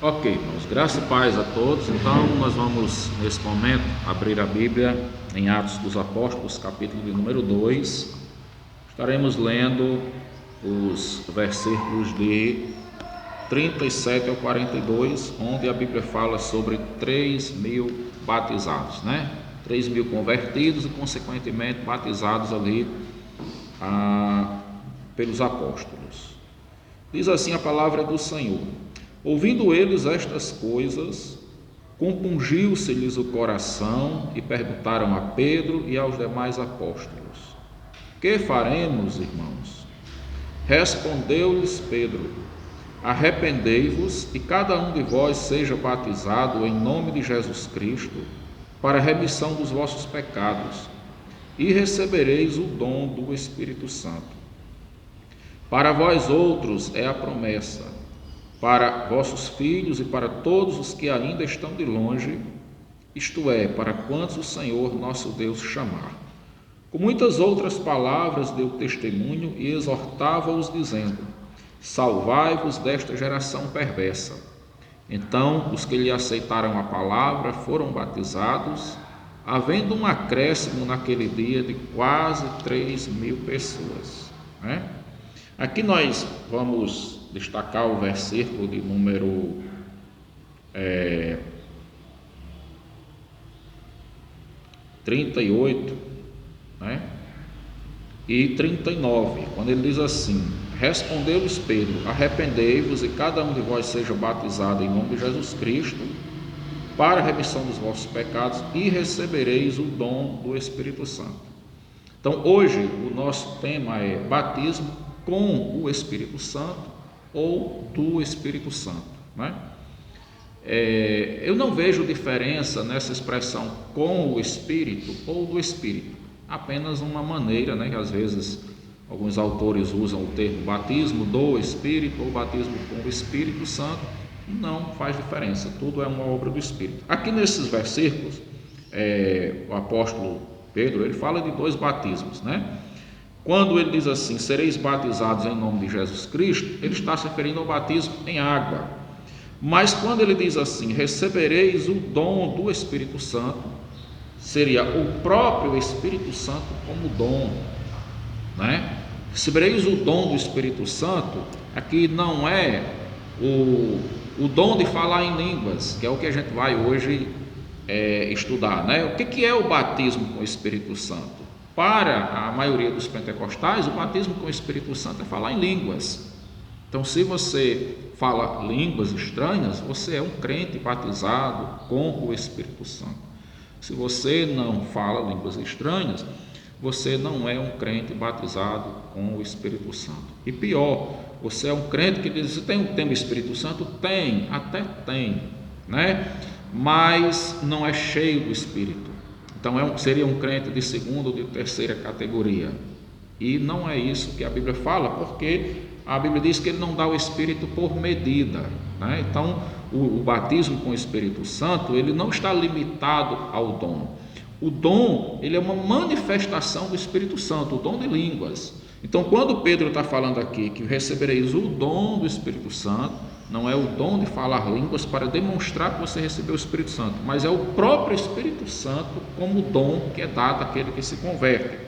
Ok, irmãos, graça e paz a todos. Então, nós vamos, nesse momento, abrir a Bíblia em Atos dos Apóstolos, capítulo de número 2. Estaremos lendo os versículos de 37 ao 42, onde a Bíblia fala sobre 3.000 batizados, 3.000 convertidos e, consequentemente, batizados ali pelos apóstolos. Diz assim a palavra do Senhor: ouvindo eles estas coisas, compungiu-se-lhes o coração e perguntaram a Pedro e aos demais apóstolos: que faremos, irmãos? Respondeu-lhes Pedro: arrependei-vos e cada um de vós seja batizado em nome de Jesus Cristo para a remissão dos vossos pecados, e recebereis o dom do Espírito Santo. Para vós outros é a promessa, para vossos filhos e para todos os que ainda estão de longe, isto é, para quantos o Senhor nosso Deus chamar. Com muitas outras palavras deu testemunho e exortava-os, dizendo: salvai-vos desta geração perversa. Então os que lhe aceitaram a palavra foram batizados, havendo um acréscimo naquele dia de quase 3.000 pessoas. Aqui nós vamos destacar o versículo de número 38 e 39, quando ele diz assim: respondeu-lhes Pedro: arrependei-vos e cada um de vós seja batizado em nome de Jesus Cristo para a remissão dos vossos pecados e recebereis o dom do Espírito Santo. Então hoje o nosso tema é batismo com o Espírito Santo ou do Espírito Santo. Eu não vejo diferença nessa expressão com o Espírito ou do Espírito, apenas uma maneira, que às vezes alguns autores usam o termo batismo do Espírito ou batismo com o Espírito Santo. Não faz diferença, tudo é uma obra do Espírito. Aqui nesses versículos, o apóstolo Pedro, ele fala de dois batismos, Quando ele diz assim: sereis batizados em nome de Jesus Cristo, ele está se referindo ao batismo em água. Mas quando ele diz assim: recebereis o dom do Espírito Santo, seria o próprio Espírito Santo como dom, Recebereis o dom do Espírito Santo, aqui não é o dom de falar em línguas, que é o que a gente vai hoje estudar, O que é o batismo com o Espírito Santo? Para a maioria dos pentecostais, o batismo com o Espírito Santo é falar em línguas. Então, se você fala línguas estranhas, você é um crente batizado com o Espírito Santo. Se você não fala línguas estranhas, você não é um crente batizado com o Espírito Santo. E pior, você é um crente que diz: tem o Espírito Santo? Tem, até tem, mas não é cheio do Espírito. Então seria um crente de segunda ou de terceira categoria. E não é isso que a Bíblia fala, porque a Bíblia diz que ele não dá o Espírito por medida. Então o batismo com o Espírito Santo, ele não está limitado ao dom. O dom, ele é uma manifestação do Espírito Santo, o dom de línguas. Então quando Pedro está falando aqui que recebereis o dom do Espírito Santo, não é o dom de falar línguas para demonstrar que você recebeu o Espírito Santo, mas é o próprio Espírito Santo como dom que é dado àquele que se converte.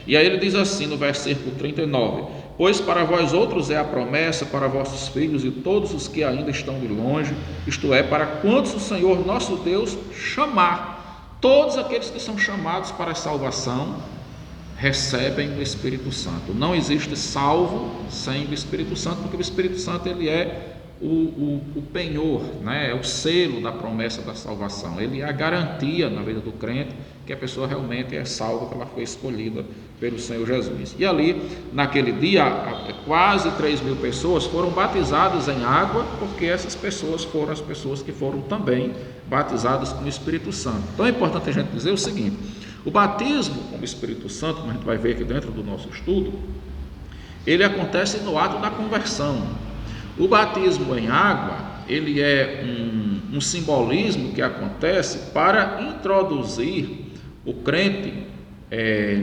E aí ele diz assim no versículo 39: pois para vós outros é a promessa, para vossos filhos e todos os que ainda estão de longe, isto é, para quantos o Senhor nosso Deus chamar. Todos aqueles que são chamados para a salvação recebem o Espírito Santo. Não existe salvo sem o Espírito Santo, porque o Espírito Santo ele é o penhor, é o selo da promessa da salvação. Ele é a garantia na vida do crente que a pessoa realmente é salva, que ela foi escolhida pelo Senhor Jesus. E ali, naquele dia, quase 3.000 pessoas foram batizadas em água, porque essas pessoas foram as pessoas que foram também batizadas com o Espírito Santo. Então é importante a gente dizer o seguinte: o batismo com o Espírito Santo, como a gente vai ver aqui dentro do nosso estudo, ele acontece no ato da conversão. O batismo em água, ele é um simbolismo que acontece para introduzir o crente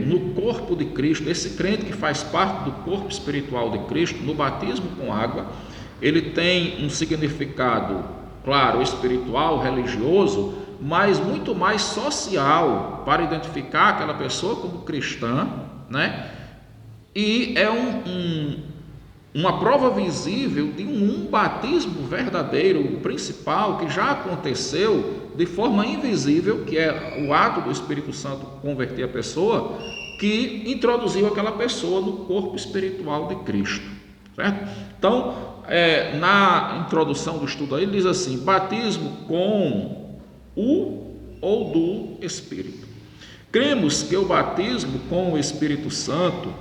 no corpo de Cristo. Esse crente que faz parte do corpo espiritual de Cristo, no batismo com água, ele tem um significado, claro, espiritual, religioso, mas muito mais social, para identificar aquela pessoa como cristã, né? E é uma prova visível de um batismo verdadeiro, o principal, que já aconteceu de forma invisível, que é o ato do Espírito Santo converter a pessoa, que introduziu aquela pessoa no corpo espiritual de Cristo, certo? Então, na introdução do estudo aí, ele diz assim: batismo com o ou do Espírito. Cremos que o batismo com o Espírito Santo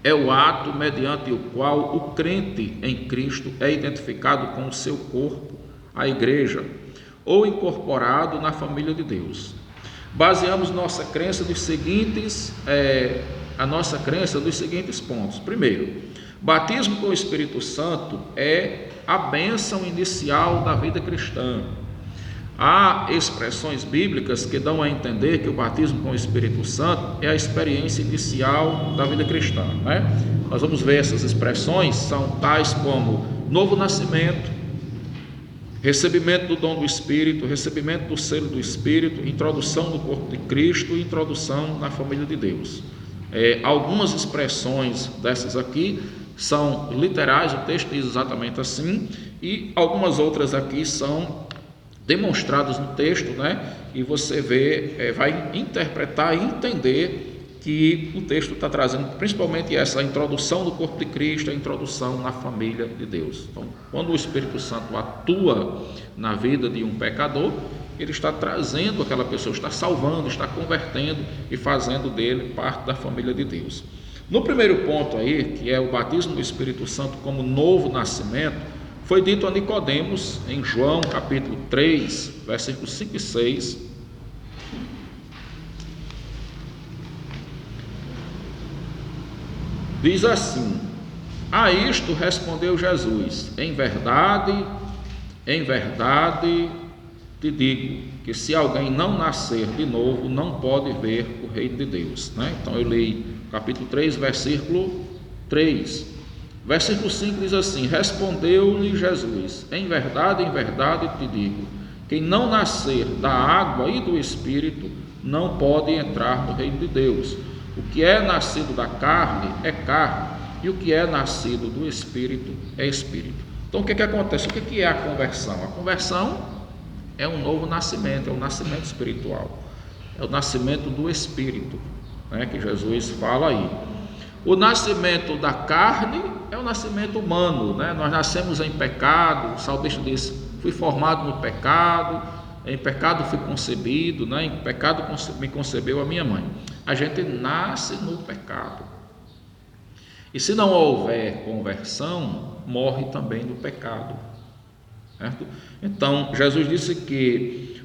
é o ato mediante o qual o crente em Cristo é identificado com o seu corpo, a igreja, ou incorporado na família de Deus. Baseamos nossa crença dos seguintes pontos. Primeiro, batismo com o Espírito Santo é a bênção inicial da vida cristã. Há expressões bíblicas que dão a entender que o batismo com o Espírito Santo é a experiência inicial da vida cristã, né? Nós vamos ver essas expressões, são tais como novo nascimento, recebimento do dom do Espírito, recebimento do selo do Espírito, introdução no corpo de Cristo e introdução na família de Deus. Algumas expressões dessas aqui são literais, o texto diz exatamente assim, e algumas outras aqui são demonstrados no texto, né? E você vai interpretar e entender que o texto está trazendo principalmente essa introdução do corpo de Cristo, a introdução na família de Deus. Então, quando o Espírito Santo atua na vida de um pecador, ele está trazendo aquela pessoa, está salvando, está convertendo e fazendo dele parte da família de Deus. No primeiro ponto aí, que é o batismo do Espírito Santo como novo nascimento, foi dito a Nicodemos em João capítulo 3, versículos 5 e 6. Diz assim: a isto respondeu Jesus: em verdade te digo, que se alguém não nascer de novo, não pode ver o reino de Deus, né? Então eu li capítulo 3, versículo 3. Versículo 5 diz assim: respondeu-lhe Jesus: em verdade te digo, quem não nascer da água e do Espírito não pode entrar no reino de Deus. O que é nascido da carne é carne, e o que é nascido do Espírito é Espírito. Então o que acontece? O que é a conversão? A conversão é um novo nascimento, é um nascimento espiritual, é o nascimento do Espírito, né, que Jesus fala aí. O nascimento da carne é o nascimento humano, né? Nós nascemos em pecado, o salmista diz: fui formado no pecado, em pecado fui concebido, né? Em pecado me concebeu a minha mãe. A gente nasce no pecado, e se não houver conversão, morre também no pecado, certo? Então Jesus disse que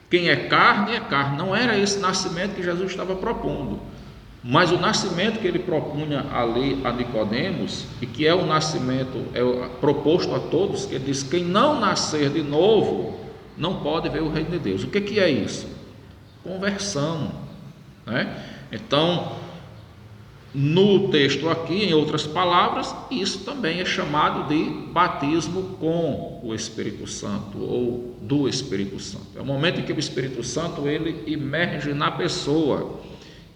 quem é carne, não era esse nascimento que Jesus estava propondo, mas o nascimento que ele propunha ali a Nicodemos, e que é o nascimento proposto a todos, que ele diz: quem não nascer de novo não pode ver o reino de Deus. O que é isso? Conversão, né? Então, no texto aqui, em outras palavras, isso também é chamado de batismo com o Espírito Santo, ou do Espírito Santo. É o momento em que o Espírito Santo ele emerge na pessoa,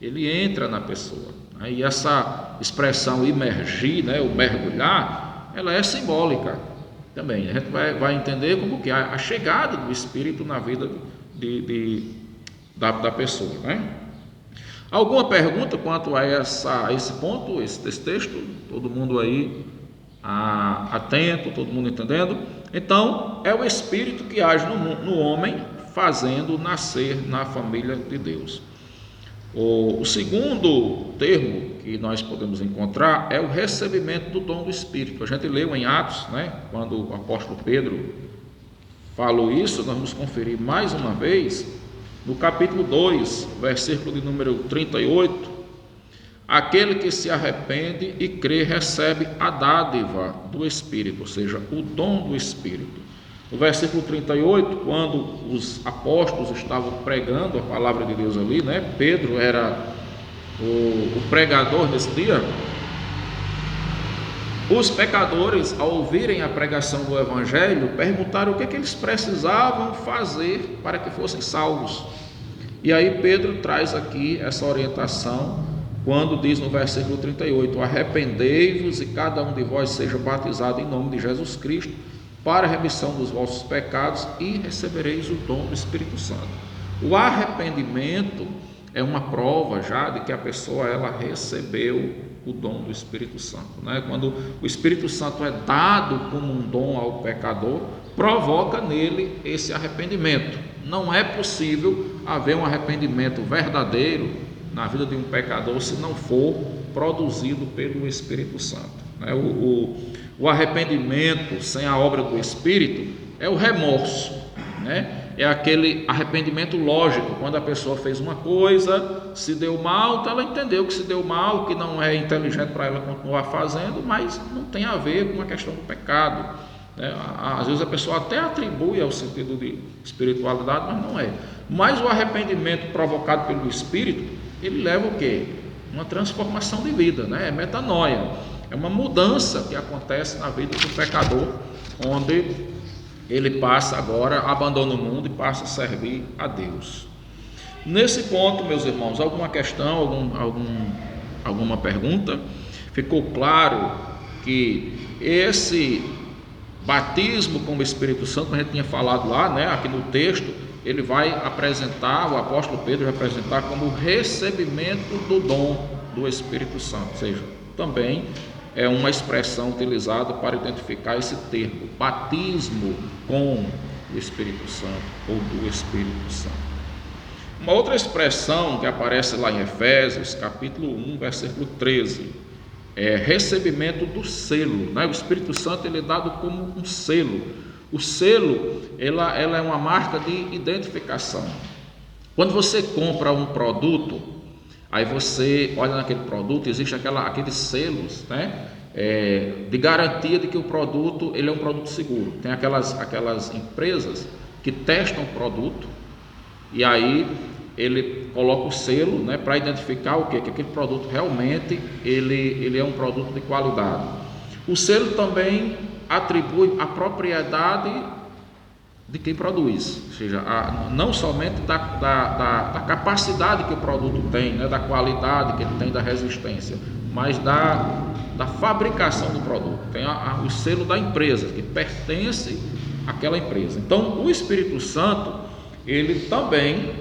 ele entra na pessoa, né? E essa expressão emergir, né, ou mergulhar, ela é simbólica também. A gente vai entender como que é a chegada do Espírito na vida da pessoa, né? Alguma pergunta quanto a esse ponto, esse texto? Todo mundo aí atento, todo mundo entendendo? Então, é o Espírito que age no homem, fazendo nascer na família de Deus. O segundo termo que nós podemos encontrar é o recebimento do dom do Espírito. A gente leu em Atos, né, quando o apóstolo Pedro falou isso. Nós vamos conferir mais uma vez no capítulo 2, versículo de número 38. Aquele que se arrepende e crê recebe a dádiva do Espírito, ou seja, o dom do Espírito. No versículo 38, quando os apóstolos estavam pregando a palavra de Deus ali, né? Pedro era o pregador nesse dia. Os pecadores, ao ouvirem a pregação do Evangelho, perguntaram o que eles precisavam fazer para que fossem salvos. E aí Pedro traz aqui essa orientação, quando diz no versículo 38, arrependei-vos e cada um de vós seja batizado em nome de Jesus Cristo, para a remissão dos vossos pecados, e recebereis o dom do Espírito Santo. O arrependimento é uma prova já de que a pessoa ela recebeu o dom do Espírito Santo, né? Quando o Espírito Santo é dado como um dom ao pecador, provoca nele esse arrependimento. Não é possível haver um arrependimento verdadeiro na vida de um pecador se não for produzido pelo Espírito Santo, né? O arrependimento sem a obra do Espírito é o remorso, né? É aquele arrependimento lógico, quando a pessoa fez uma coisa, se deu mal, então ela entendeu que se deu mal, que não é inteligente para ela continuar fazendo, mas não tem a ver com a questão do pecado, né? Às vezes a pessoa até atribui ao sentido de espiritualidade, mas não é. Mas o arrependimento provocado pelo Espírito, ele leva o quê? Uma transformação de vida, né? É metanoia, é uma mudança que acontece na vida do pecador, onde ele passa agora, abandona o mundo e passa a servir a Deus. Nesse ponto, meus irmãos, alguma questão, alguma pergunta? Ficou claro que esse batismo com o Espírito Santo, como a gente tinha falado lá, né, aqui no texto, ele vai apresentar, o apóstolo Pedro vai apresentar como o recebimento do dom do Espírito Santo, ou seja, também é uma expressão utilizada para identificar esse termo, batismo com o Espírito Santo ou do Espírito Santo. Uma outra expressão que aparece lá em Efésios, capítulo 1, versículo 13, é recebimento do selo, né? O Espírito Santo ele é dado como um selo. O selo, ela é uma marca de identificação. Quando você compra um produto, aí você olha naquele produto, existe aqueles selos, né, de garantia de que o produto ele é um produto seguro. Tem aquelas empresas que testam o produto e aí ele coloca o selo, né, para identificar o quê? Que aquele produto realmente ele é um produto de qualidade. O selo também atribui a propriedade de quem produz, ou seja, não somente da capacidade que o produto tem, né, da qualidade que ele tem, da resistência, mas da fabricação do produto. Tem o selo da empresa, que pertence àquela empresa. Então, o Espírito Santo, ele também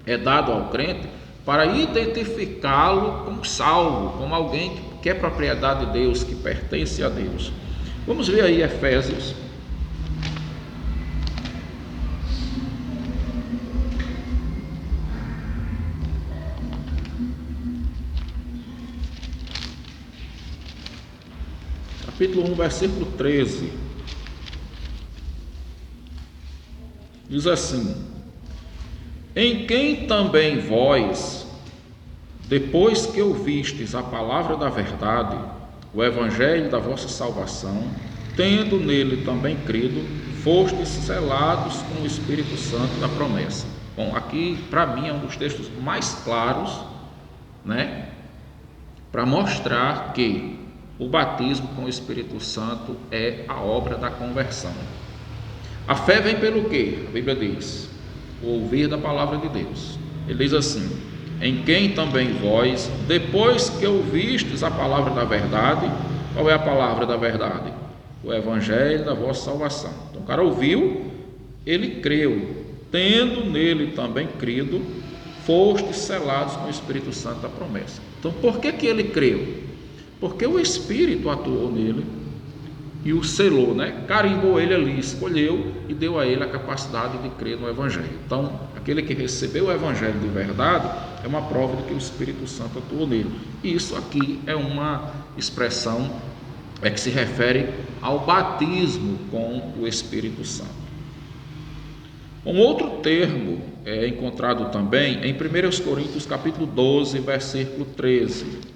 é dado ao crente para identificá-lo como salvo, como alguém que é propriedade de Deus, que pertence a Deus. Vamos ver aí Efésios, capítulo 1, versículo 13, diz assim: em quem também vós, depois que ouvistes a palavra da verdade, o evangelho da vossa salvação, tendo nele também crido, fostes selados com o Espírito Santo da promessa. Bom, aqui para mim é um dos textos mais claros, né, para mostrar que o batismo com o Espírito Santo é a obra da conversão. A fé vem pelo quê? A Bíblia diz: o ouvir da palavra de Deus. Ele diz assim: em quem também vós, depois que ouvistes a palavra da verdade. Qual é a palavra da verdade? O evangelho da vossa salvação. Então o cara ouviu, ele creu, tendo nele também crido, fostes selados com o Espírito Santo da promessa. Então por que ele creu? Porque o Espírito atuou nele e o selou, né? Carimbou ele ali, escolheu e deu a ele a capacidade de crer no evangelho. Então aquele que recebeu o evangelho de verdade é uma prova de que o Espírito Santo atuou nele. E isso aqui é uma expressão que se refere ao batismo com o Espírito Santo. Um outro termo é encontrado também em 1 Coríntios capítulo 12, versículo 13.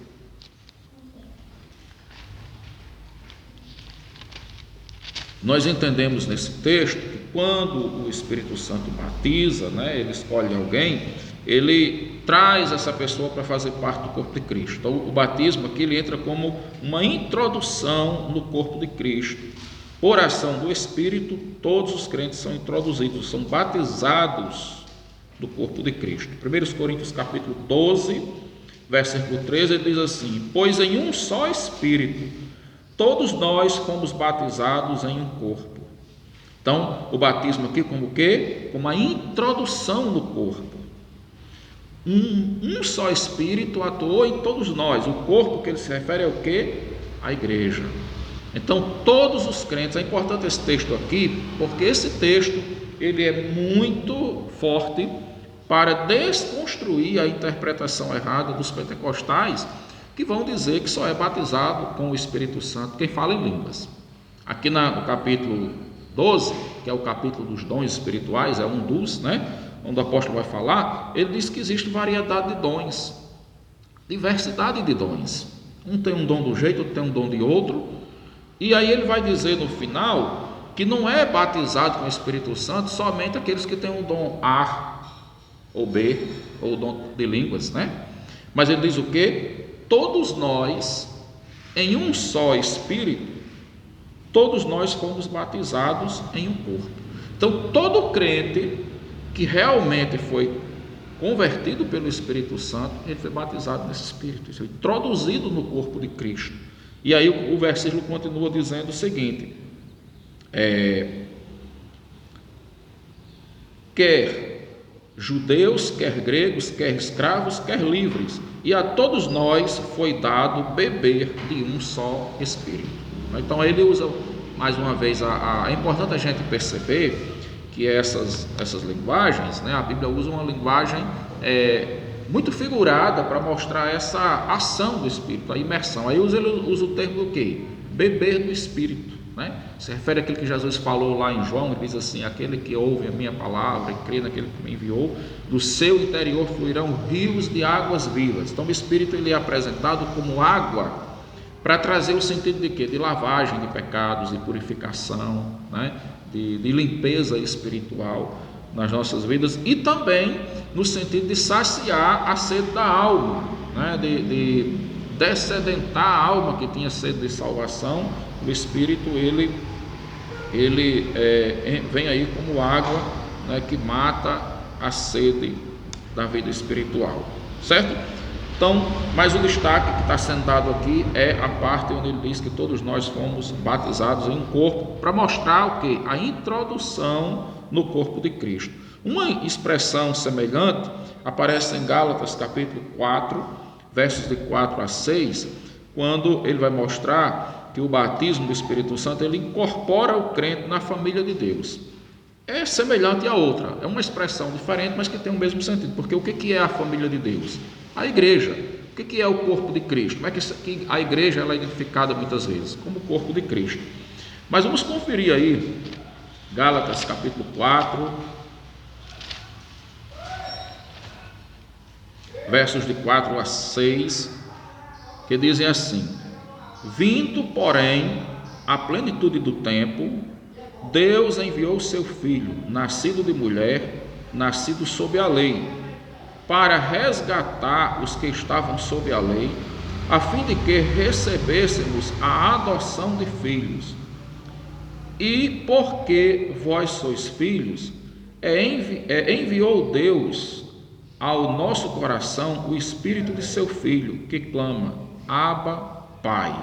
Nós entendemos nesse texto que quando o Espírito Santo batiza, né, ele escolhe alguém, ele traz essa pessoa para fazer parte do corpo de Cristo. Então, o batismo aqui ele entra como uma introdução no corpo de Cristo. Por ação do Espírito, todos os crentes são introduzidos, são batizados no corpo de Cristo. 1 Coríntios capítulo 12, versículo 13, ele diz assim: pois em um só Espírito, todos nós fomos batizados em um corpo. Então, o batismo aqui como o quê? Como a introdução no corpo. Um só Espírito atuou em todos nós. O corpo que ele se refere é o quê? A igreja. Então, todos os crentes, é importante esse texto aqui, porque esse texto ele é muito forte para desconstruir a interpretação errada dos pentecostais, que vão dizer que só é batizado com o Espírito Santo quem fala em línguas. Aqui no capítulo 12, que é o capítulo dos dons espirituais, é um dos, onde o apóstolo vai falar, ele diz que existe variedade de dons, diversidade de dons. Um tem um dom de um jeito, outro tem um dom de outro. E aí ele vai dizer no final que não é batizado com o Espírito Santo somente aqueles que têm o dom A ou B, ou o dom de línguas, Mas ele diz o quê? Todos nós, em um só Espírito, todos nós fomos batizados em um corpo. Então, todo crente que realmente foi convertido pelo Espírito Santo, ele foi batizado nesse Espírito, foi introduzido no corpo de Cristo. E aí o versículo continua dizendo o seguinte: quer judeus, quer gregos, quer escravos, quer livres, e a todos nós foi dado beber de um só Espírito. Então ele usa mais uma vez, é importante a gente perceber que essas linguagens, a Bíblia usa uma linguagem muito figurada para mostrar essa ação do Espírito, a imersão. Aí ele usa o termo do quê? Beber do Espírito, Se refere àquilo que Jesus falou lá em João, ele diz assim: aquele que ouve a minha palavra e crê naquele que me enviou, do seu interior fluirão rios de águas vivas. Então o Espírito ele é apresentado como água para trazer o sentido de quê? De lavagem de pecados, de purificação, de limpeza espiritual nas nossas vidas, e também no sentido de saciar a sede da alma, de dessedentar a alma que tinha sede de salvação. O Espírito ele vem aí como água, que mata a sede da vida espiritual, certo? Então, mas o destaque que está sendo dado aqui é a parte onde ele diz que todos nós fomos batizados em um corpo, para mostrar o quê? A introdução no corpo de Cristo. Uma expressão semelhante aparece em Gálatas capítulo 4, versos de 4 a 6, quando ele vai mostrar que o batismo do Espírito Santo ele incorpora o crente na família de Deus. É semelhante à outra, é uma expressão diferente, mas que tem o mesmo sentido, porque o que é a família de Deus? A igreja. O que é o corpo de Cristo? Como é que a igreja ela é identificada muitas vezes? Como o corpo de Cristo. Mas vamos conferir aí, Gálatas capítulo 4, versos de 4 a 6, que dizem assim: vindo, porém, a plenitude do tempo, Deus enviou seu Filho, nascido de mulher, nascido sob a lei, para resgatar os que estavam sob a lei, a fim de que recebêssemos a adoção de filhos. E porque vós sois filhos, enviou Deus ao nosso coração o Espírito de seu Filho, que clama: Abba, Pai.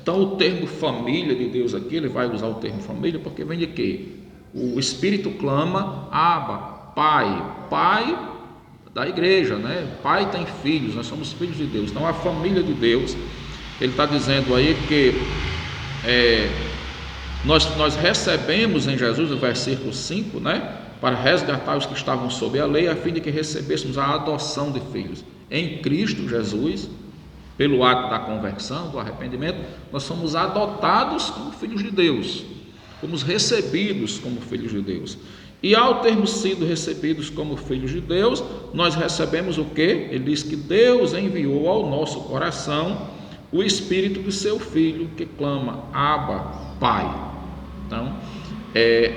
Então o termo família de Deus aqui, ele vai usar o termo família porque vem de quê? O Espírito clama: Abba, Pai. Pai da igreja, Pai tem filhos, nós somos filhos de Deus. Então a família de Deus, ele está dizendo aí que nós recebemos em Jesus, no versículo 5, para resgatar os que estavam sob a lei, a fim de que recebêssemos a adoção de filhos. Em Cristo Jesus, pelo ato da conversão, do arrependimento, nós somos adotados como filhos de Deus, fomos recebidos como filhos de Deus. E ao termos sido recebidos como filhos de Deus, nós recebemos o quê? Ele diz que Deus enviou ao nosso coração o Espírito do seu Filho, que clama: Abba, Pai. Então,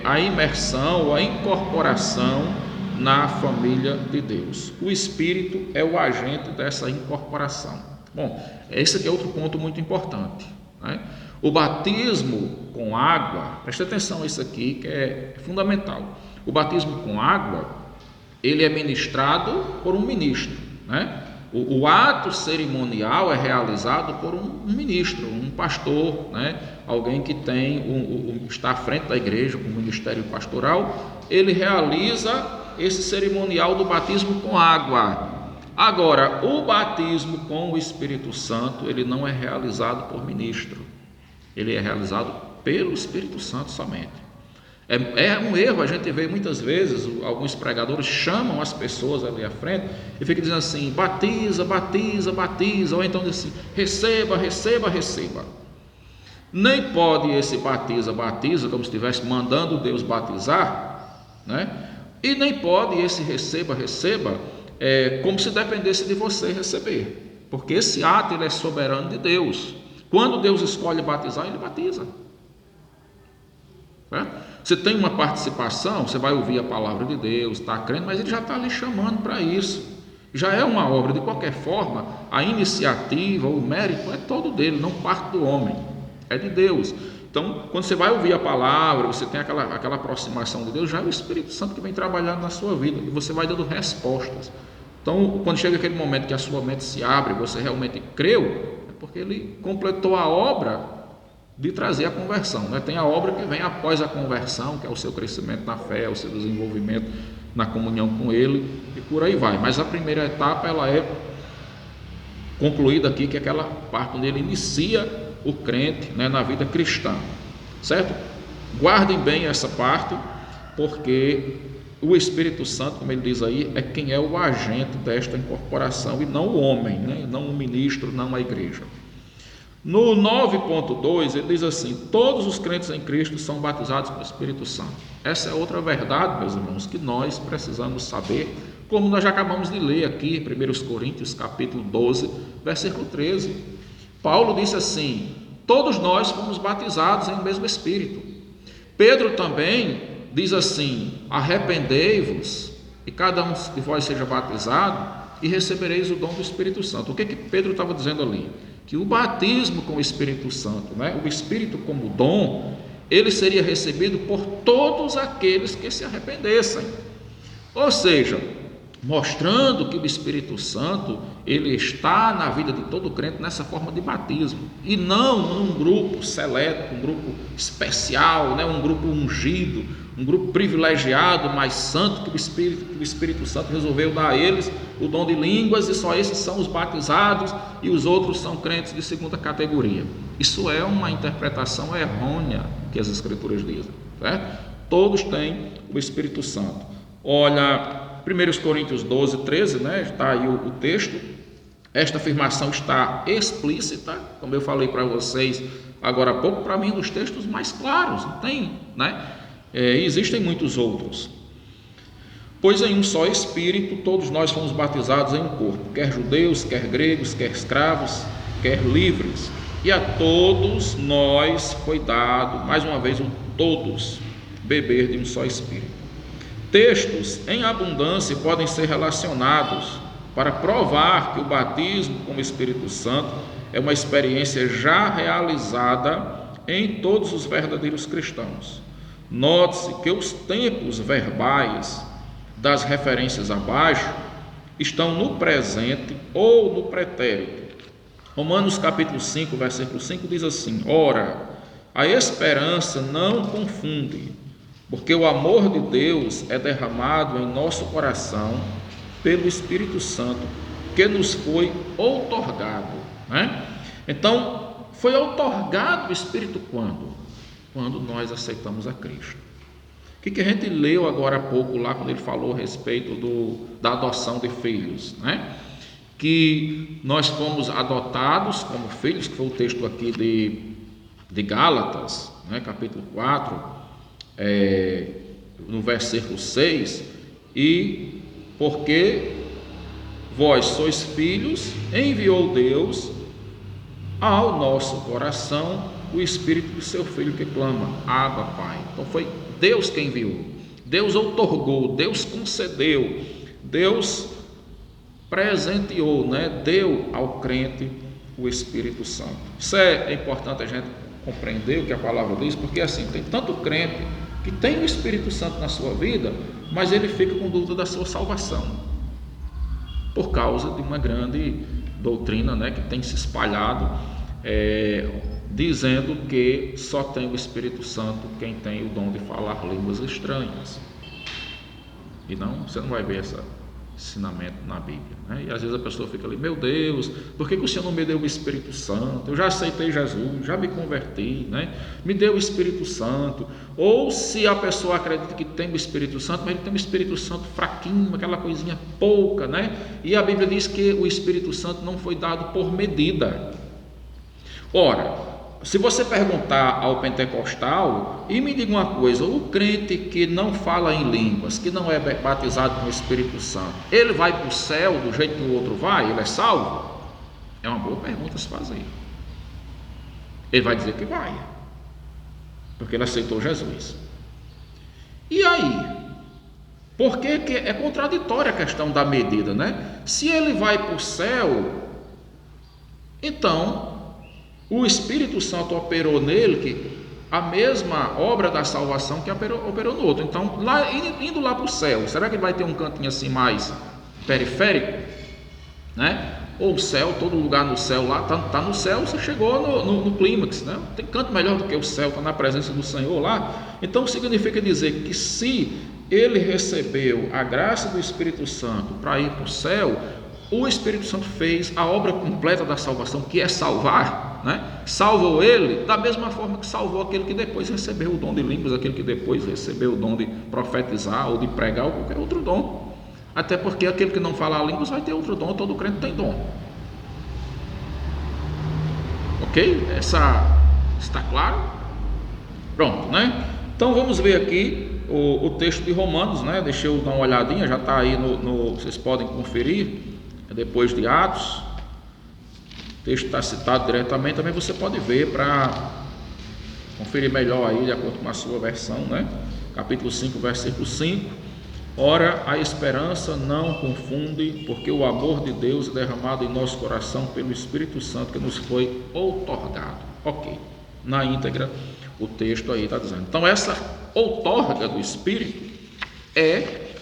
a imersão, a incorporação na família de Deus. O Espírito é o agente dessa incorporação. Bom, esse aqui é outro ponto muito importante, né? O batismo com água, preste atenção a isso aqui que é fundamental. O batismo com água, ele é ministrado por um ministro, né? O ato cerimonial é realizado por um ministro, um pastor, né? Alguém que está à frente da igreja com o ministério pastoral. Ele realiza esse cerimonial do batismo com água. Agora, o batismo com o Espírito Santo, ele não é realizado por ministro, ele é realizado pelo Espírito Santo somente. É um erro, a gente vê muitas vezes, alguns pregadores chamam as pessoas ali à frente e ficam dizendo assim, batiza, batiza, batiza, ou então diz assim, receba, receba, receba. Nem pode esse batiza, batiza, como se estivesse mandando Deus batizar, né? E nem pode esse receba, receba, como se dependesse de você receber, porque esse ato ele é soberano de Deus. Quando Deus escolhe batizar, ele batiza. Você tem uma participação, você vai ouvir a palavra de Deus, está crendo, mas ele já está lhe chamando para isso. Já é uma obra, de qualquer forma, a iniciativa, o mérito é todo dele, não parte do homem, é de Deus. Então, quando você vai ouvir a palavra, você tem aquela aproximação de Deus, já é o Espírito Santo que vem trabalhando na sua vida, e você vai dando respostas. Então, quando chega aquele momento que a sua mente se abre, você realmente creu, é porque ele completou a obra de trazer a conversão, né? Tem a obra que vem após a conversão, que é o seu crescimento na fé, o seu desenvolvimento na comunhão com Ele, e por aí vai. Mas a primeira etapa, ela é concluída aqui, que é aquela parte onde ele inicia o crente, né, na vida cristã, certo? Guardem bem essa parte, porque o Espírito Santo, como ele diz aí, é quem é o agente desta incorporação, e não o homem, né? Não o ministro, não a igreja. No 9.2 ele diz assim, todos os crentes em Cristo são batizados com o Espírito Santo. Essa é outra verdade, meus irmãos, que nós precisamos saber, como nós já acabamos de ler aqui, 1 Coríntios capítulo 12, versículo 13. Paulo disse assim, todos nós fomos batizados em um mesmo Espírito. Pedro também diz assim, arrependei-vos e cada um de vós seja batizado e recebereis o dom do Espírito Santo. O que Pedro estava dizendo ali? Que o batismo com o Espírito Santo, né, o Espírito como dom, ele seria recebido por todos aqueles que se arrependessem. Ou seja, mostrando que o Espírito Santo, ele está na vida de todo crente nessa forma de batismo, e não num grupo seleto, um grupo especial, né, um grupo ungido, um grupo privilegiado, mais santo, que o Espírito Santo resolveu dar a eles o dom de línguas, e só esses são os batizados, e os outros são crentes de segunda categoria. Isso é uma interpretação errônea que as Escrituras dizem, certo? Todos têm o Espírito Santo. Olha, 1 Coríntios 12, 13, né? Está aí o texto. Esta afirmação está explícita, como eu falei para vocês agora há pouco, para mim, um dos textos mais claros, não tem, né? Existem muitos outros. Pois em um só Espírito todos nós fomos batizados em um corpo, quer judeus, quer gregos, quer escravos, quer livres, e a todos nós foi dado, mais uma vez, todos, beber de um só Espírito. Textos em abundância podem ser relacionados para provar que o batismo com o Espírito Santo é uma experiência já realizada em todos os verdadeiros cristãos. Note-se que os tempos verbais das referências abaixo estão no presente ou no pretérito. Romanos capítulo 5, versículo 5 diz assim, ora, a esperança não confunde, porque o amor de Deus é derramado em nosso coração pelo Espírito Santo, que nos foi outorgado, né? Então, foi outorgado o Espírito quando? Quando nós aceitamos a Cristo. O que a gente leu agora há pouco lá, quando ele falou a respeito da adoção de filhos, né? Que nós fomos adotados como filhos, que foi o texto aqui de Gálatas, né? Capítulo 4, no versículo 6, e porque vós sois filhos, enviou Deus ao nosso coração o Espírito do seu Filho que clama, Abba, Pai. Então foi Deus quem enviou. Deus outorgou, Deus concedeu, Deus presenteou, deu ao crente o Espírito Santo. Isso é importante a gente compreender o que a palavra diz, porque assim, tem tanto crente que tem o Espírito Santo na sua vida, mas ele fica com dúvida da sua salvação, por causa de uma grande doutrina, que tem se espalhado, dizendo que só tem o Espírito Santo quem tem o dom de falar línguas estranhas. E não, você não vai ver esse ensinamento na Bíblia, E às vezes a pessoa fica ali: meu Deus, por que o Senhor não me deu o Espírito Santo? Eu já aceitei Jesus, já me converti, Me deu o Espírito Santo. Ou se a pessoa acredita que tem o Espírito Santo, mas ele tem um Espírito Santo fraquinho, aquela coisinha pouca, E a Bíblia diz que o Espírito Santo não foi dado por medida. Ora, se você perguntar ao pentecostal, e me diga uma coisa: o crente que não fala em línguas, que não é batizado com o Espírito Santo, ele vai para o céu do jeito que o outro vai? Ele é salvo? É uma boa pergunta a se fazer. Ele vai dizer que vai, porque ele aceitou Jesus. E aí? Porque é contraditória a questão da medida, Se ele vai para o céu, então o Espírito Santo operou nele que a mesma obra da salvação que operou no outro. Então, indo lá para o céu, será que ele vai ter um cantinho assim mais periférico? Ou o céu, todo lugar no céu lá, está no céu, você chegou no clímax, Tem canto melhor do que o céu, está na presença do Senhor lá. Então significa dizer que se ele recebeu a graça do Espírito Santo para ir para o céu, o Espírito Santo fez a obra completa da salvação, que é salvar, Salvou ele da mesma forma que salvou aquele que depois recebeu o dom de línguas, aquele que depois recebeu o dom de profetizar ou de pregar ou qualquer outro dom. Até porque aquele que não fala línguas vai ter outro dom, todo crente tem dom. Ok? Está claro? Pronto, Então vamos ver aqui o texto de Romanos, Deixa eu dar uma olhadinha, já está aí vocês podem conferir, depois de Atos. O texto está citado diretamente, também você pode ver para conferir melhor aí, de acordo com a sua versão, Capítulo 5, versículo 5. Ora, a esperança não confunde, porque o amor de Deus é derramado em nosso coração pelo Espírito Santo que nos foi outorgado. Ok, na íntegra o texto aí está dizendo. Então essa outorga do Espírito é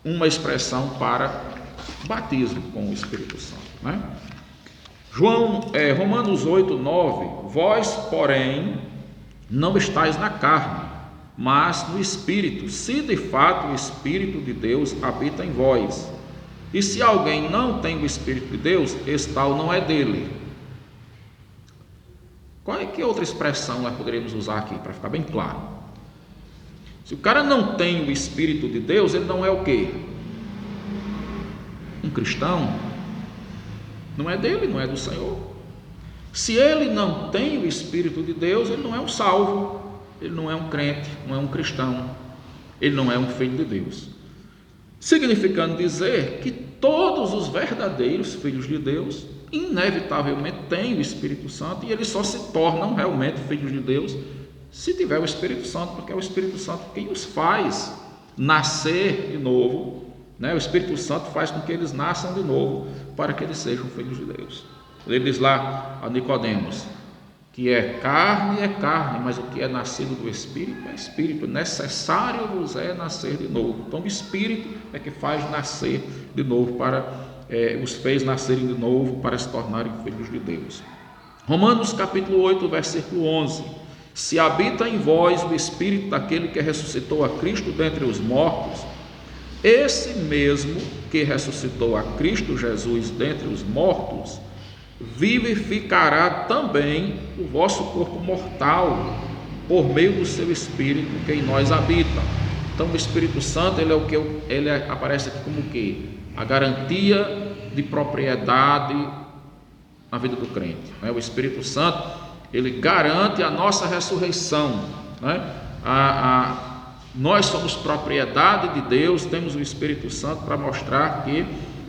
uma expressão para batismo com o Espírito Santo, Romanos 8, 9. Vós, porém, não estáis na carne, mas no Espírito, se de fato o Espírito de Deus habita em vós. E se alguém não tem o Espírito de Deus, esse tal não é dele. Que outra expressão nós poderíamos usar aqui, para ficar bem claro? Se o cara não tem o Espírito de Deus, ele não é o quê? Um cristão? Não é dele, não é do Senhor. Se ele não tem o Espírito de Deus, ele não é um salvo, ele não é um crente, não é um cristão, ele não é um filho de Deus. Significando dizer que todos os verdadeiros filhos de Deus inevitavelmente têm o Espírito Santo, e eles só se tornam realmente filhos de Deus se tiver o Espírito Santo, porque é o Espírito Santo quem os faz nascer de novo, O Espírito Santo faz com que eles nasçam de novo, para que eles sejam filhos de Deus. Ele diz lá a Nicodemos, que é carne, mas o que é nascido do Espírito é Espírito. Necessário vos é nascer de novo. Então o Espírito é que faz nascer de novo, os fez nascerem de novo para se tornarem filhos de Deus. Romanos capítulo 8, versículo 11. Se habita em vós o Espírito daquele que ressuscitou a Cristo dentre os mortos, esse mesmo que ressuscitou a Cristo Jesus dentre os mortos, vivificará também o vosso corpo mortal, por meio do seu Espírito que em nós habita. Então o Espírito Santo, ele aparece aqui como o quê? A garantia de propriedade na vida do crente. O Espírito Santo, ele garante a nossa ressurreição, Nós somos propriedade de Deus, temos o Espírito Santo para mostrar que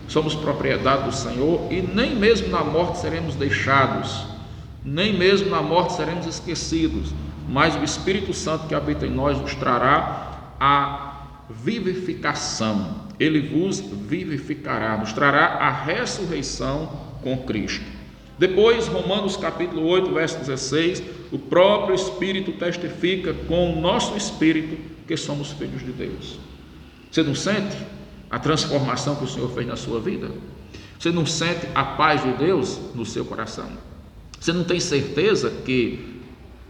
somos propriedade do Senhor, e nem mesmo na morte seremos deixados, nem mesmo na morte seremos esquecidos, mas o Espírito Santo que habita em nós nos trará a vivificação. Ele vos vivificará, nos trará a ressurreição com Cristo. Depois, Romanos capítulo 8, verso 16, o próprio Espírito testifica com o nosso espírito que somos filhos de Deus. Você não sente a transformação que o Senhor fez na sua vida? Você não sente a paz de Deus no seu coração? Você não tem certeza que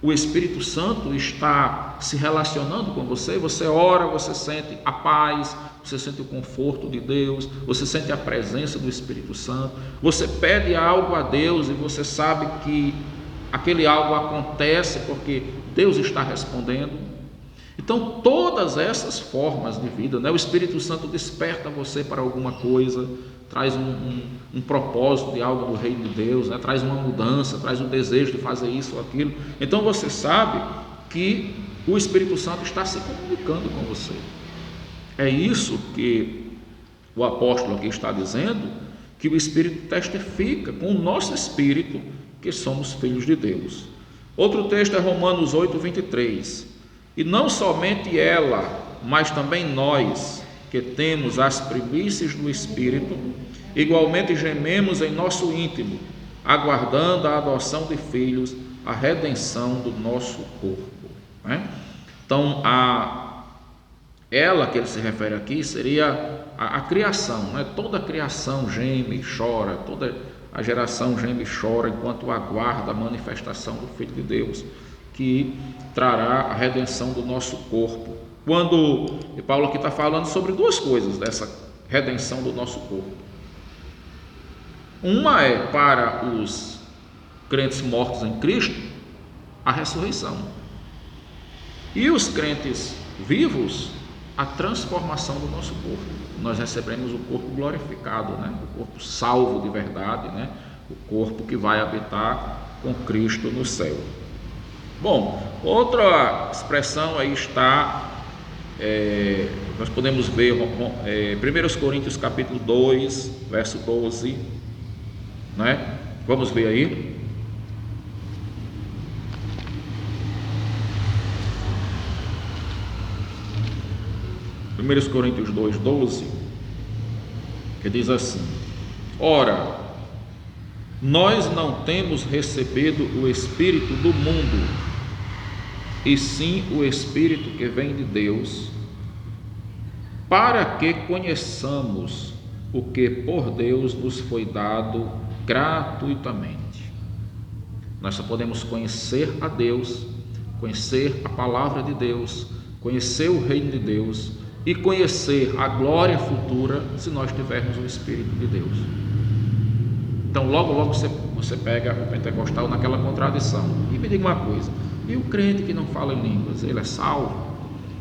o Espírito Santo está se relacionando com você? Você ora, você sente a paz, você sente o conforto de Deus, você sente a presença do Espírito Santo, você pede algo a Deus e você sabe que aquele algo acontece porque Deus está respondendo. Então, todas essas formas de vida, o Espírito Santo desperta você para alguma coisa, traz um propósito de algo do reino de Deus, traz uma mudança, traz um desejo de fazer isso ou aquilo. Então você sabe que o Espírito Santo está se comunicando com você. É isso que o apóstolo aqui está dizendo, que o Espírito testifica com o nosso espírito que somos filhos de Deus. Outro texto é Romanos 8, 23. E não somente ela, mas também nós, que temos as primícias do Espírito, igualmente gememos em nosso íntimo, aguardando a adoção de filhos, a redenção do nosso corpo. Então, ela que ele se refere aqui seria a criação, Toda a criação geme e chora, toda a geração geme e chora enquanto aguarda a manifestação do Filho de Deus, que trará a redenção do nosso corpo. Quando Paulo aqui está falando sobre duas coisas dessa redenção do nosso corpo. Uma é para os crentes mortos em Cristo, a ressurreição. E os crentes vivos, a transformação do nosso corpo. Nós recebemos o corpo glorificado, o corpo salvo de verdade, o corpo que vai habitar com Cristo no céu. Bom, outra expressão aí está, nós podemos ver 1 Coríntios capítulo 2, verso 12, Vamos ver aí. Primeiros Coríntios 2, 12, que diz assim: ora, nós não temos recebido o Espírito do mundo, e sim o Espírito que vem de Deus, para que conheçamos o que por Deus nos foi dado gratuitamente. Nós só podemos conhecer a Deus, conhecer a palavra de Deus, conhecer o reino de Deus e conhecer a glória futura se nós tivermos o Espírito de Deus. Então logo você pega o pentecostal naquela contradição. E me diga uma coisa: e o crente que não fala em línguas, ele é salvo?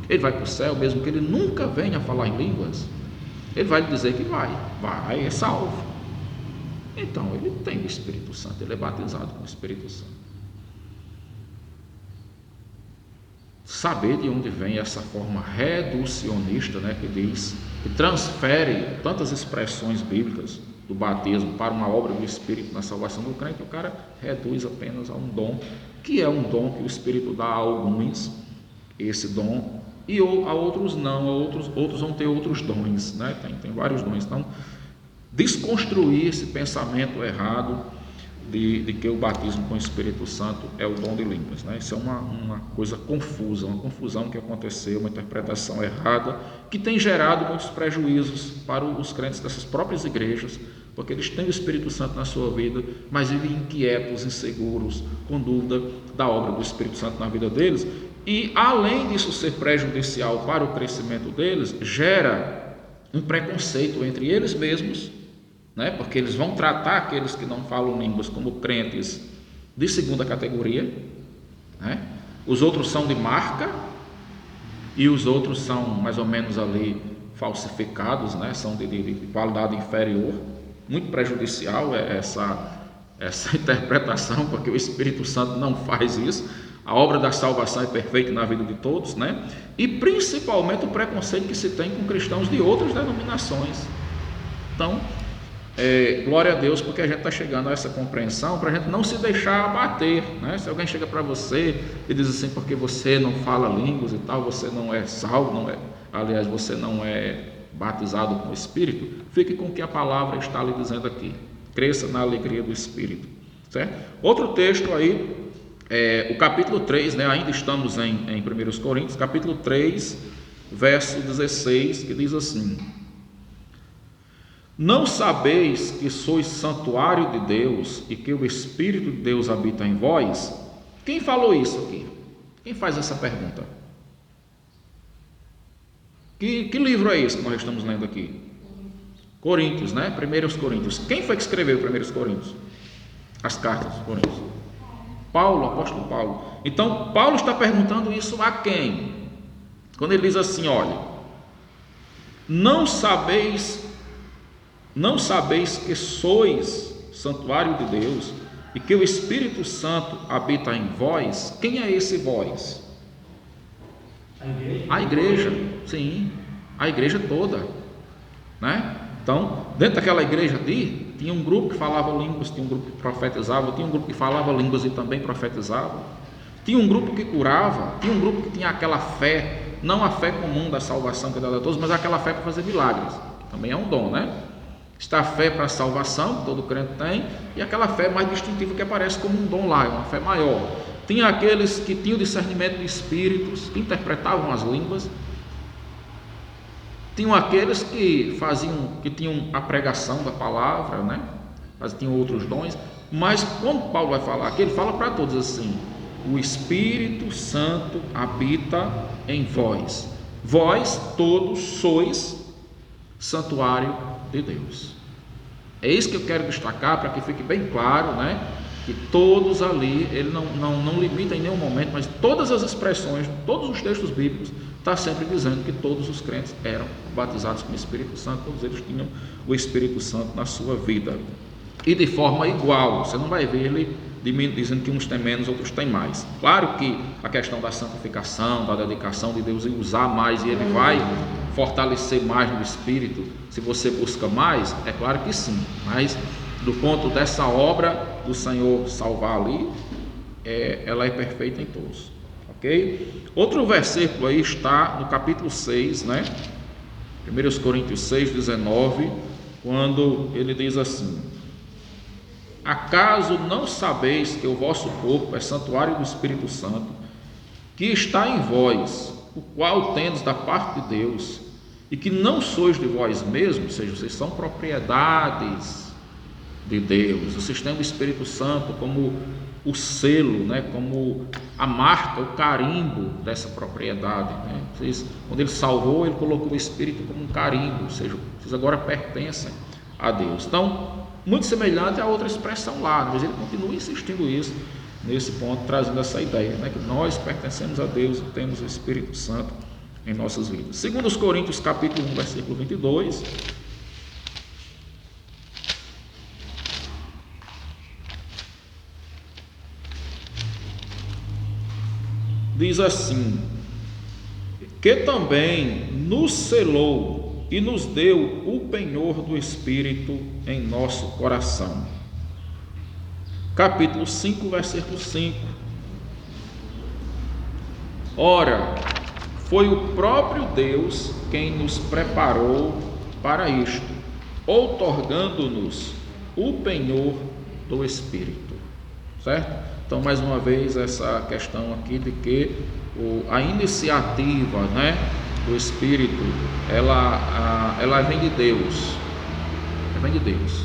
Ele vai para o céu mesmo que ele nunca venha a falar em línguas? Ele vai lhe dizer que vai, é salvo. Então ele tem o Espírito Santo, ele é batizado com o Espírito Santo. Saber de onde vem essa forma reducionista, que diz, que transfere tantas expressões bíblicas do batismo para uma obra do Espírito na salvação do crente, o cara reduz apenas a um dom, que é um dom que o Espírito dá a alguns, esse dom, e a outros não, outros vão ter outros dons, tem vários dons. Então, desconstruir esse pensamento errado de que o batismo com o Espírito Santo é o dom de línguas, Isso é uma coisa confusa, uma confusão que aconteceu, uma interpretação errada, que tem gerado muitos prejuízos para os crentes dessas próprias igrejas, porque eles têm o Espírito Santo na sua vida, mas vivem inquietos, inseguros, com dúvida da obra do Espírito Santo na vida deles, e além disso ser prejudicial para o crescimento deles, gera um preconceito entre eles mesmos, porque eles vão tratar aqueles que não falam línguas como crentes de segunda categoria, Os outros são de marca e os outros são mais ou menos ali falsificados, são de qualidade inferior. Muito prejudicial essa interpretação, porque o Espírito Santo não faz isso. A obra da salvação é perfeita na vida de todos, E principalmente o preconceito que se tem com cristãos de outras denominações. Então, glória a Deus, porque a gente está chegando a essa compreensão para a gente não se deixar abater, Se alguém chega para você e diz assim, porque você não fala línguas e tal, você não é salvo, não é. aliás, você não é batizado com o Espírito, fique com o que a palavra está lhe dizendo aqui. Cresça na alegria do Espírito, certo? Outro texto aí, o capítulo 3, né? Ainda estamos em 1 Coríntios, capítulo 3, verso 16, que diz assim: não sabeis que sois santuário de Deus e que o Espírito de Deus habita em vós? Quem falou isso aqui? Quem faz essa pergunta? Que livro é esse que nós estamos lendo aqui? Coríntios, né? 1 Coríntios. Quem foi que escreveu 1 Coríntios? As cartas de Coríntios. Paulo, apóstolo Paulo. Então, Paulo está perguntando isso a quem? Quando ele diz assim, olha, não sabeis que sois santuário de Deus e que o Espírito Santo habita em vós? Quem é esse vós? A igreja, sim, a igreja toda, né? Então, dentro daquela igreja ali, tinha um grupo que falava línguas, tinha um grupo que profetizava, tinha um grupo que falava línguas e também profetizava, tinha um grupo que curava, tinha um grupo que tinha aquela fé, não a fé comum da salvação que é dada a todos, mas aquela fé para fazer milagres, que também é um dom, né? Está a fé para a salvação, que todo crente tem, e aquela fé mais distintiva que aparece como um dom lá, uma fé maior. Tinha aqueles que tinham discernimento de espíritos, que interpretavam as línguas. Tinham aqueles que tinham a pregação da palavra, né? Mas tinham outros dons. Mas quando Paulo vai falar aqui, ele fala para todos assim: o Espírito Santo habita em vós. Vós todos sois santuário de Deus. É isso que eu quero destacar para que fique bem claro, né? Que todos ali, ele não limita em nenhum momento, mas todas as expressões, todos os textos bíblicos, está sempre dizendo que todos os crentes eram batizados com o Espírito Santo, todos eles tinham o Espírito Santo na sua vida. E de forma igual, você não vai ver ele dizendo que uns têm menos, outros têm mais. Claro que a questão da santificação, da dedicação de Deus e usar mais, e ele vai fortalecer mais no Espírito, se você busca mais, é claro que sim, mas do ponto dessa obra do Senhor salvar ali, ela é perfeita em todos, ok? Outro versículo aí está no capítulo 6, né? 1 Coríntios 6, 19, quando ele diz assim: acaso não sabeis que o vosso corpo é santuário do Espírito Santo, que está em vós, o qual tendes da parte de Deus, e que não sois de vós mesmos, ou seja, vocês são propriedades de Deus, vocês têm o Espírito Santo como o selo, né? Como a marca, o carimbo dessa propriedade, né? Quando ele salvou, ele colocou o Espírito como um carimbo, ou seja, vocês agora pertencem a Deus. Então, muito semelhante a outra expressão lá, mas ele continua insistindo isso, nesse ponto, trazendo essa ideia, né? Que nós pertencemos a Deus e temos o Espírito Santo em nossas vidas. 2 Coríntios capítulo 1, versículo 22, diz assim: que também nos selou e nos deu o penhor do Espírito em nosso coração. Capítulo 5, versículo 5. Ora, foi o próprio Deus quem nos preparou para isto, outorgando-nos o penhor do Espírito, certo? Então, mais uma vez, essa questão aqui de que a iniciativa, né, do Espírito, ela vem de Deus, vem de Deus.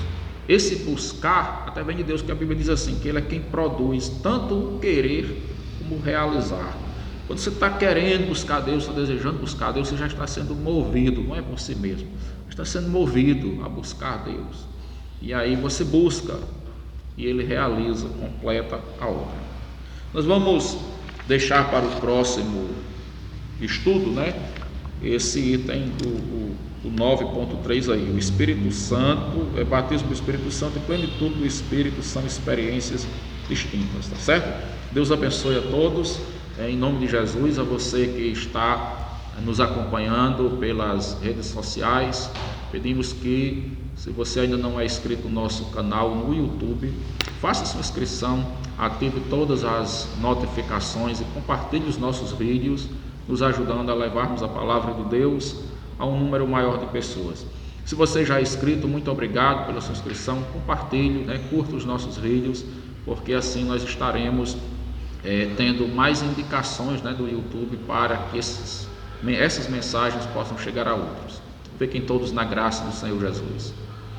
Esse buscar até vem de Deus, que a Bíblia diz assim, que Ele é quem produz tanto o querer como o realizar. Quando você está querendo buscar Deus, está desejando buscar Deus, você já está sendo movido, não é por si mesmo, está sendo movido a buscar Deus, e aí você busca, e Ele realiza, completa a obra. Nós vamos deixar para o próximo estudo, né, esse item, o 9.3 aí, o Espírito Santo, batismo do Espírito Santo e plenitude do Espírito são experiências distintas, tá certo? Deus abençoe a todos, em nome de Jesus, a você que está nos acompanhando pelas redes sociais, pedimos que, se você ainda não é inscrito no nosso canal no YouTube, faça sua inscrição, ative todas as notificações e compartilhe os nossos vídeos nos ajudando a levarmos a palavra de Deus a um número maior de pessoas. Se você já é inscrito, muito obrigado pela sua inscrição, compartilhe, curta os nossos vídeos, porque assim nós estaremos tendo mais indicações do YouTube para que essas mensagens possam chegar a outros. Fiquem todos na graça do Senhor Jesus.